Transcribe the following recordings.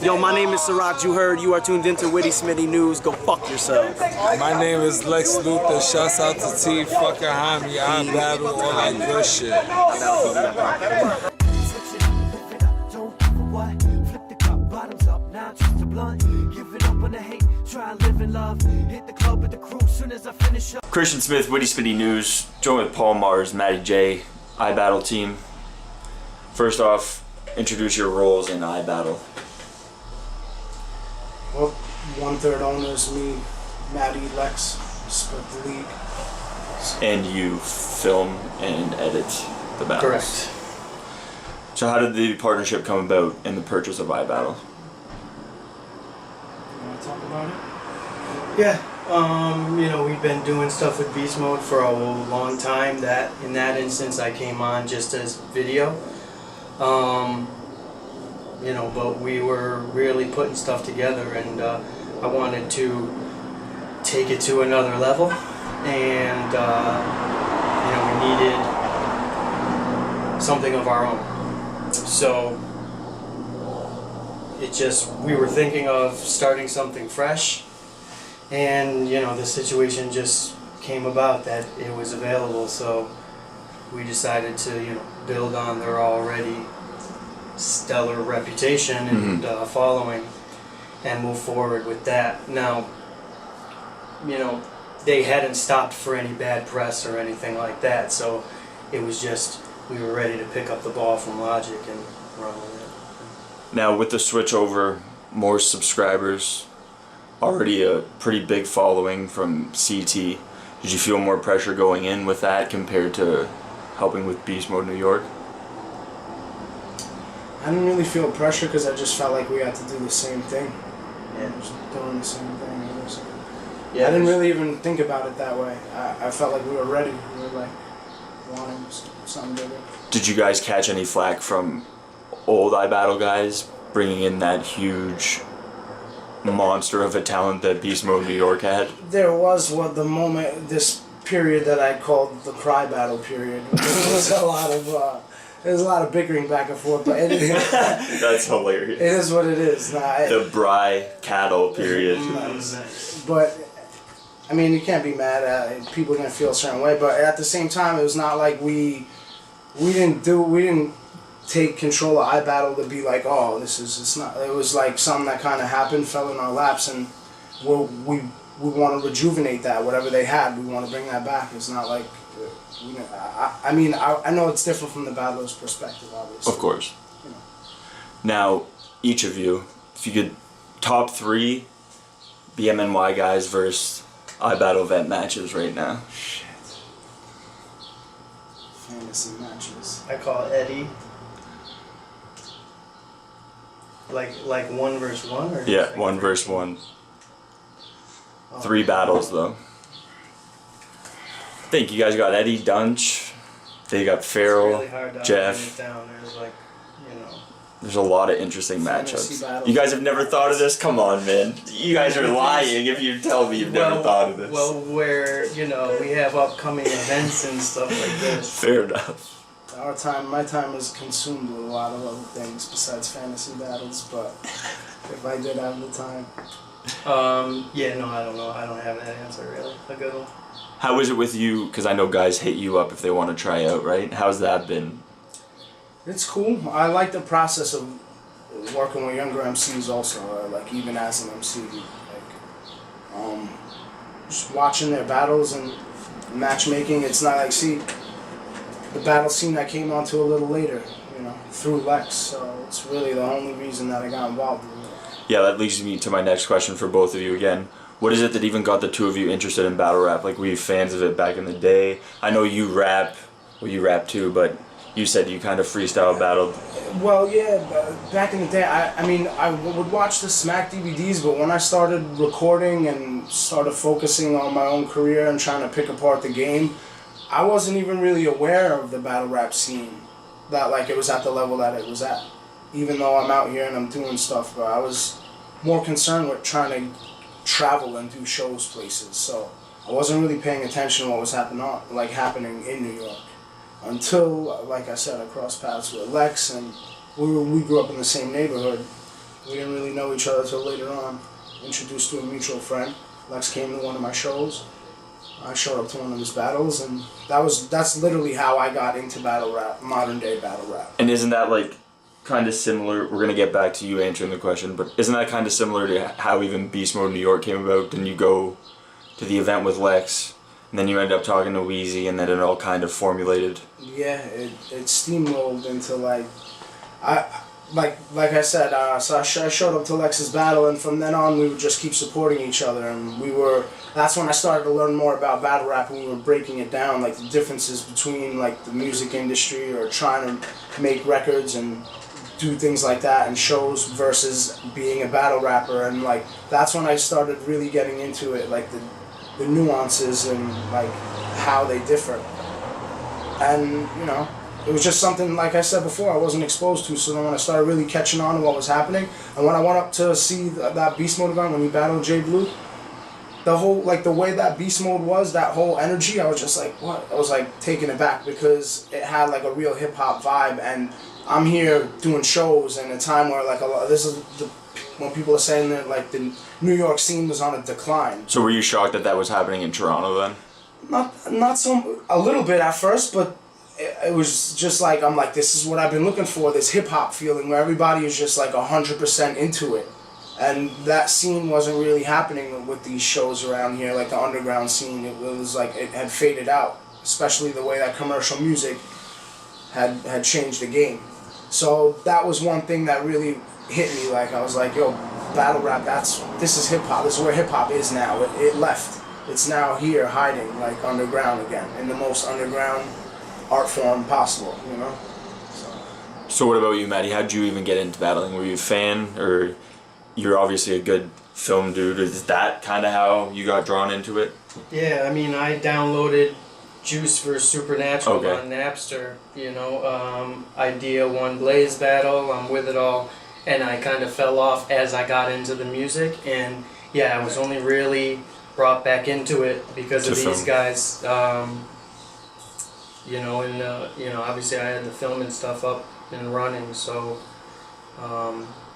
Yo, my name is Sirach. You heard, you are tuned into Witty Smitty News. Go fuck yourself. My name is Lex Luthor. Shouts out to T. Fucking Homie. iBattle, all that good shit. Flip the cup, bottoms up, now just a blunt. Give it up on the hate, try and live in love. Hit the club with the crew soon as I finish up. Christian Smith, Witty Smitty News, joined with Paul Marz Matty J, iBattle team. First off, introduce your roles in iBattle. Well, 1/3 owners, me, Matty, Lex, split the league. And you film and edit the battles. Correct. So how did the partnership come about in the purchase of iBattle? You want to talk about it? Yeah, you know, we've been doing stuff with Beast Mode for a long time. That in that instance, I came on just as video. You know, but we were really putting stuff together, and I wanted to take it to another level, and you know, we needed something of our own. So we were thinking of starting something fresh, and you know, the situation just came about that it was available, so we decided to, you know, build on their already stellar reputation and following and move forward with that. Now, you know, they hadn't stopped for any bad press or anything like that, so it was just we were ready to pick up the ball from Logic and run with it. Now with the switch over, more subscribers, already a pretty big following from CT, did you feel more pressure going in with that compared to helping with Beast Mode New York? I didn't really feel pressure because I just felt like we had to do the same thing. Yeah. Just doing the same thing. Yeah, I didn't really even think about it that way. I felt like we were ready. We were like wanting something bigger. Did you guys catch any flack from old iBattle guys bringing in that huge monster of a talent that Beast Mode New York had? There was this period that I called the cry battle period. There was a lot of bickering back and forth, but That's hilarious. it is what it is. The Bry cattle period. But I mean, you can't be mad at it. People are gonna feel a certain way, but at the same time, it was not like we didn't take control of iBattle to be like, oh, it's not. It was like something that kind of happened, fell in our laps, and we want to rejuvenate that. Whatever they had, we want to bring that back. It's not like. I mean, I know it's different from the battler's perspective, obviously. Of course. You know. Now, each of you, if you could top 3 BMNY guys versus iBattle event matches right now. Shit. Fantasy matches. I call Eddie. Like 1 versus 1, or Yeah, 1 versus 1. 3 battles though. I think you guys got Eddie Dunch. They got Farrell, it's really hard to Jeff. it down. There's like, you know. There's a lot of interesting Fantasy matchups. battles. You guys have never thought of this? Come on, man. You guys are lying if you tell me you've never thought of this. Well, where, you know, we have upcoming events and stuff like this. Fair enough. My time is consumed with a lot of other things besides fantasy battles, but if I did have the time. Yeah, no, I don't know. I don't have that answer really. A good one. How is it with you? Because I know guys hit you up if they want to try out, right? How's that been? It's cool. I like the process of working with younger MCs also, like even as an MC. Like, just watching their battles and matchmaking. It's not like, see, the battle scene I came onto a little later, you know, through Lex, so it's really the only reason that I got involved in it. Yeah, that leads me to my next question for both of you again. What is it that even got the two of you interested in battle rap? Like, were you fans of it back in the day? I know you rap, well, you rap too, but you said you kind of freestyle battled. Well, yeah, back in the day, I mean, I would watch the Smack DVDs, but when I started recording and started focusing on my own career and trying to pick apart the game, I wasn't even really aware of the battle rap scene, that like it was at the level that it was at. Even though I'm out here and I'm doing stuff, but I was more concerned with trying to travel and do shows places, so I wasn't really paying attention to what was happening in New York. Until, like I said, I crossed paths with Lex, and we grew up in the same neighborhood, We didn't really know each other till later on. Introduced to a mutual friend. Lex came to one of my shows. I showed up to one of his battles, and that's literally how I got into battle rap, modern day battle rap. And isn't that like kind of similar? We're gonna get back to you answering the question, but isn't that kind of similar to how even Beast Mode New York came about? Didn't you go to the event with Lex, and then you end up talking to Wheezy, and then it all kind of formulated? Yeah, it steamrolled into like I said. So I showed up to Lex's battle, and from then on we would just keep supporting each other, and that's when I started to learn more about battle rap, and we were breaking it down, like the differences between like the music industry or trying to make records and do things like that and shows versus being a battle rapper, and like that's when I started really getting into it, like the nuances and like how they differ. And you know, it was just something, like I said before, I wasn't exposed to. So then when I started really catching on to what was happening, and when I went up to see that Beast Mode event when we battled J Blue, the whole, like the way that Beast Mode was, that whole energy, I was just like, what? I was like taken aback because it had like a real hip hop vibe, and I'm here doing shows in a time where like when people are saying that like the New York scene was on a decline. So were you shocked that was happening in Toronto then? Not so, a little bit at first, but it was just like, I'm like, this is what I've been looking for, this hip hop feeling where everybody is just like 100% into it. And that scene wasn't really happening with these shows around here, like the underground scene. It was like, it had faded out, especially the way that commercial music had changed the game. So that was one thing that really hit me. Like, I was like, yo, battle rap, this is hip hop. This is where hip hop is now. It left. It's now here hiding, like underground again, in the most underground art form possible, you know? So what about you, Matty? How'd you even get into battling? Were you a fan, or you're obviously a good film dude? Is that kind of how you got drawn into it? Yeah, I mean, I downloaded Juice for Supernatural on Napster, you know, Idea 1 Blaze Battle, I'm with it all, and I kind of fell off as I got into the music, and yeah, I was only really brought back into it because of these guys, you know, and you know, obviously I had the film and stuff up and running, so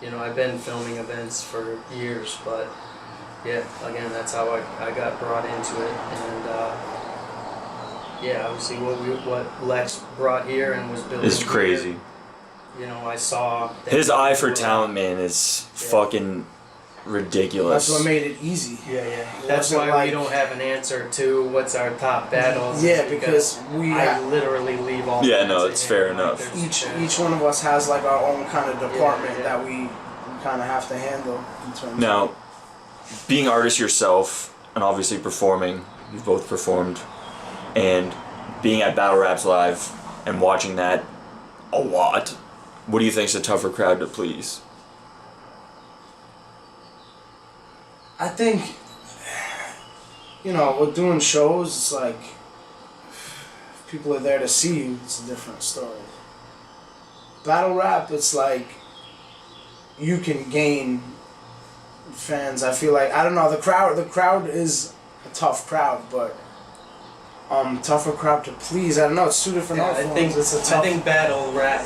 you know, I've been filming events for years, but yeah, again, that's how I got brought into it, and yeah, obviously what Lex brought here and was building. It's crazy. Here, you know, I saw that his eye for talent, man, is fucking ridiculous. That's what made it easy. Yeah. That's why we don't have an answer to what's our top battles. Yeah, because I literally leave all. Yeah, no, it's fair enough. Each one of us has like our own kind of department that we kind of have to handle in terms. Now, being artists yourself and obviously performing, you've both performed, and being at Battle Raps Live and watching that a lot, what do you think's a tougher crowd to please? I think, you know, with doing shows, it's like, if people are there to see you, it's a different story. Battle rap, it's like, you can gain fans. I feel like, I don't know, the crowd is a tough crowd, but tougher crowd to please. I don't know, it's two different art forms. I think battle rap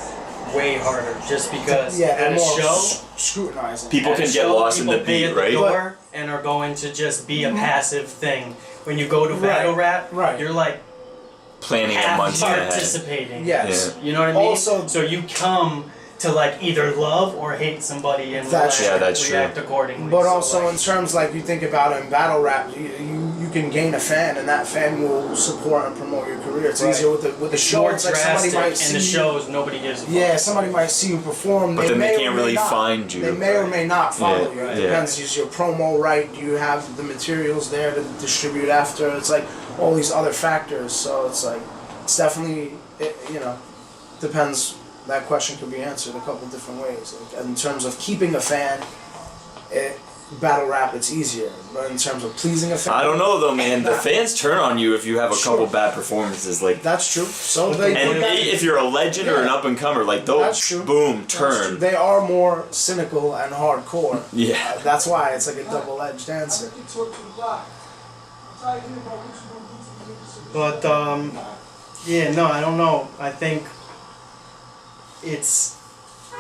way harder, just because at a show, scrutinizing. People can get lost in the beat, right? Door and are going to just be a passive thing. When you go to battle rap, you're like planning a month ahead. Participating. Yes. You know what I mean? Also, so you come to like either love or hate somebody and that's react accordingly. But also in terms like you think about it in battle rap, you can gain a fan and that fan will support and promote your career. It's easier with the show. It's like somebody might see in the shows nobody gives a fuck. Yeah, somebody might see you perform. But then they can't really find you. They may or may not follow you. It Yeah. depends. Is your promo right? Do you have the materials there to distribute after? It's like all these other factors. So it's like it's definitely you know, depends. That question could be answered a couple different ways. Like in terms of keeping a fan, battle rap, it's easier. But in terms of pleasing a fan, I don't know though, man. The fans turn on you if you have a couple bad performances. Like that's true. So if you're a legend or an up and comer, like those, boom, turn. They are more cynical and hardcore. Yeah. That's why it's like a double-edged answer. But yeah, no, I don't know. I think it's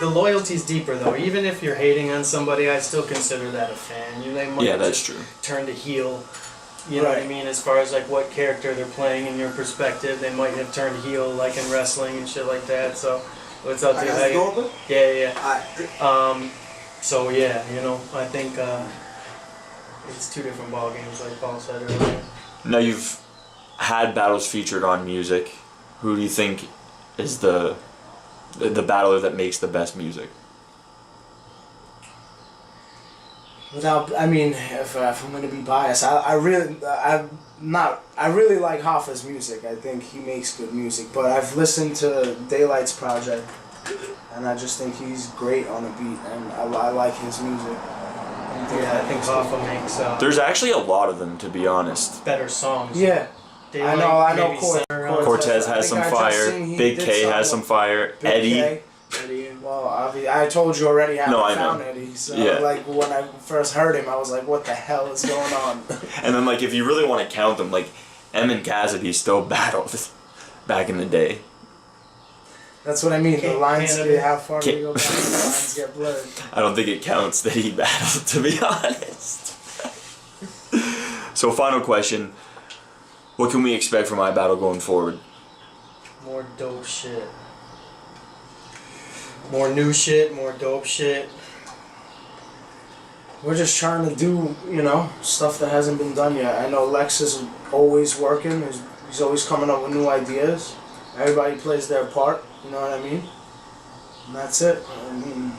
the loyalty's deeper though. Even if you're hating on somebody, I still consider that a fan. They might Yeah, that's just true. turn to heel. You know what I mean? As far as like what character they're playing in your perspective, they might have turned heel like in wrestling and shit like that. So, what's up, dude? Yeah. So yeah, I think it's two different ball games, like Paul said earlier. Now you've had battles featured on music. Who do you think is the battler that makes the best music? If I'm gonna be biased, I really like Hoffa's music. I think he makes good music. But I've listened to Daylight's project, and I just think he's great on a beat, and I like his music. Yeah, I think Hoffa makes There's actually a lot of them, to be honest. better songs. Yeah. Daylight, I know. maybe Center. Cortez has some fire. Big K has some fire. Eddie. Eddie. Well, I told you already how I found know. Eddie. So Yeah. like when I first heard him, I was like, "What the hell is going on?" And then like if you really want to count them, like M and Cassidy still battled back in the day. That's what I mean. The lines Canada. how far do we go back? The lines get blurred. I don't think it counts that he battled, to be honest. So final question. What can we expect from iBattle going forward? More dope shit. More new shit, more dope shit. We're just trying to do, stuff that hasn't been done yet. I know Lex is always working. He's always coming up with new ideas. Everybody plays their part, you know what I mean? And that's it. I mean,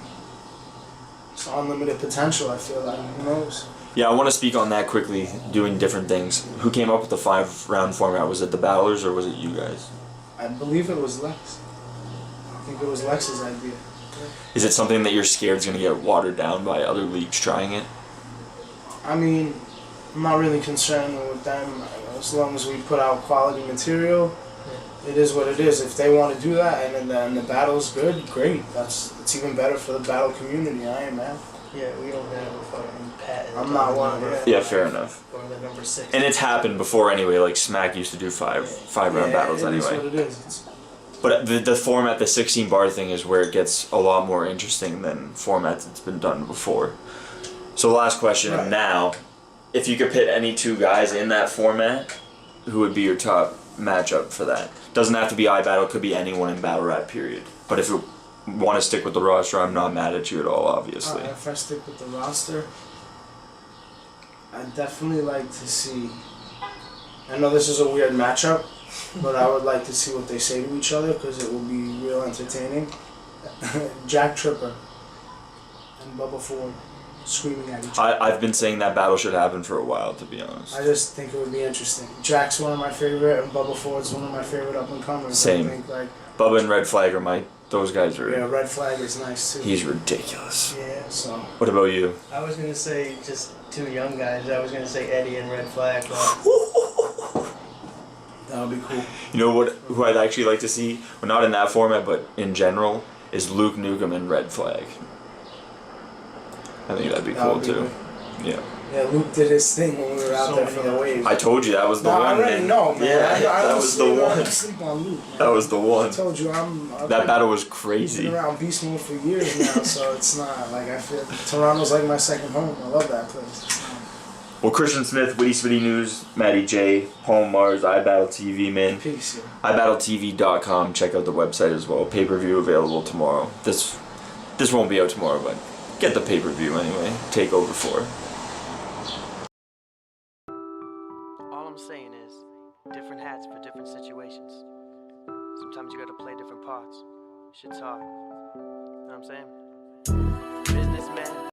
it's unlimited potential, I feel like. Who knows? Yeah, I want to speak on that quickly, doing different things. Who came up with the 5-round format? Was it the battlers or was it you guys? I believe it was Lex. I think it was Lex's idea. Is it something that you're scared is going to get watered down by other leagues trying it? I mean, I'm not really concerned with them. As long as we put out quality material, it is what it is. If they want to do that and the battle's good, great. It's even better for the battle community. I am, man. Yeah, we don't have a fucking patent. I'm not one. Yeah, fair enough. Or the number 6. And it's happened before anyway, like Smack used to do five-round battles It is anyway. what it is. But the format, the 16-bar thing is where it gets a lot more interesting than formats that's been done before. So last question now, if you could pit any two guys in that format, who would be your top matchup for that? Doesn't have to be iBattle, it could be anyone in battle rap, period. But if you want to stick with the roster, I'm not mad at you at all, obviously. If I stick with the roster, I'd definitely like to see... I know this is a weird matchup, but I would like to see what they say to each other because it will be real entertaining. Jack Tripper and Bubba Ford screaming at each other. I've been saying that battle should happen for a while, to be honest. I just think it would be interesting. Jack's one of my favorite, and Bubba Ford's one of my favorite up-and-comers. Same. I think, Bubba and Red Flag are those guys are... Yeah, Red Flag is nice too. He's ridiculous. Yeah, so... What about you? I was going to say just two young guys. I was going to say Eddie and Red Flag. But that would be cool. You know who I'd actually like to see, well, not in that format, but in general, is Luke Nukem and Red Flag. I think that'd be cool too. Good. Yeah. Yeah, Luke did his thing when we were out there for the wave. I told you that was the one. I already know, man. Yeah, that was the one. I don't sleep on Luke, man. That was the one. I told you That battle was crazy. I've been around Beast Mode for years now, so it's not like I feel Toronto's like my second home. I love that place. Well, Christian Smith, Witty Smitty News, Matty J, Home Marz, iBattleTV, man. Peace, yeah. iBattleTV.com. Check out the website as well. Pay-per-view available tomorrow. This won't be out tomorrow, but get the pay-per-view anyway. Take over 4. All I'm saying is, different hats for different situations. Sometimes you gotta play different parts. Shit's hard. You know what I'm saying? Businessman.